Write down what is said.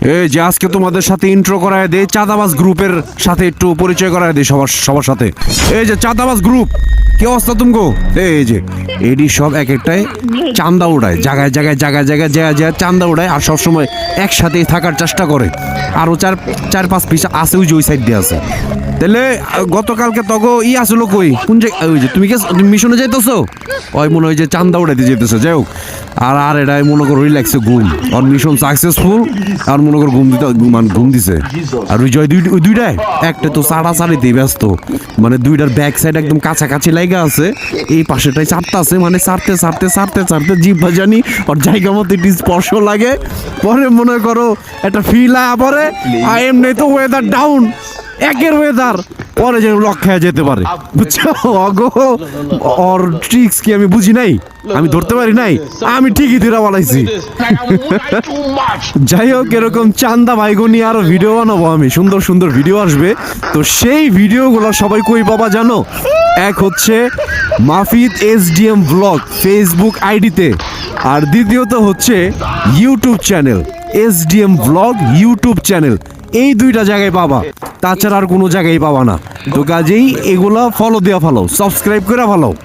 এই যে আজকে তোমাদের সাথে ইন্ট্রো করায় দেই, চাঁদাবাজ গ্রুপের সাথে একটু পরিচয় করায় দেই সবার সাথে। এই যে চাঁদাবাজ গ্রুপ, কি অবস্থা তুমগো? এই যে এডি সব এক একটাই চান্দা উড়ায়, জায়গায় জায়গায় চান্দা উড়ায়, আর সবসময় একসাথেই থাকার চেষ্টা করে। আরও চার পাঁচ পিস আছে, ওই সাইড দিয়ে আছে। তাহলে গতকালকে তগো আসলো কই, কোন জায়গায়? ওই যে তুমি মিশনে যাইতেছো, ওই মনে হয় যে চান্দা উড়াইতে যেতেছে। যাই হোক, আর এটাই মনে করো রিল্যাক্সে ঘুম, আর মিশন সাকসেসফুল, আর মনে করো ঘুম দিছে। আর ওই জয় ওই দুইটাই একটা তো সাড়াসাড়িতেই ব্যস্ত, মানে দুইটার ব্যাক সাইড একদম কাছাকাছি লাইগা আছে, এই পাশেটাই চারটা আছে, মানে চারতে জিভ জানি আর জায়গা মতো একটু স্পর্শ লাগে, পরে মনে করো একটা ফিল আয়া পরে, আর এমনি তো ওয়েদার ডাউন, একের ওয়েদার পরে যেন লক্ষ্যে যেতে পারে, বুঝছো? অগো ওর ট্রিক্স কি আমি বুঝি নাই, আমি ধরতে পারি নাই, আমি ঠিকই ধরে বলাইছি। যাই হোক, এরকম চান্দা ভাইগো নিয়ে আরো ভিডিও বানাবো আমি, সুন্দর ভিডিও আসবে। তো সেই ভিডিওগুলো সবাই কই পাবা জানো? এক হচ্ছে মাফিদ SDM ব্লগ ফেসবুক আইডিতে, আর দ্বিতীয়ত হচ্ছে YouTube channel SDM blog YouTube channel. এই দুইটা জায়গায় পাবা, তাছাড়া আর কোনো জায়গায় পাবা না। তো কাজেই এগুলা ফলো দেওয়া ভালো, সাবস্ক্রাইব করে ভালো।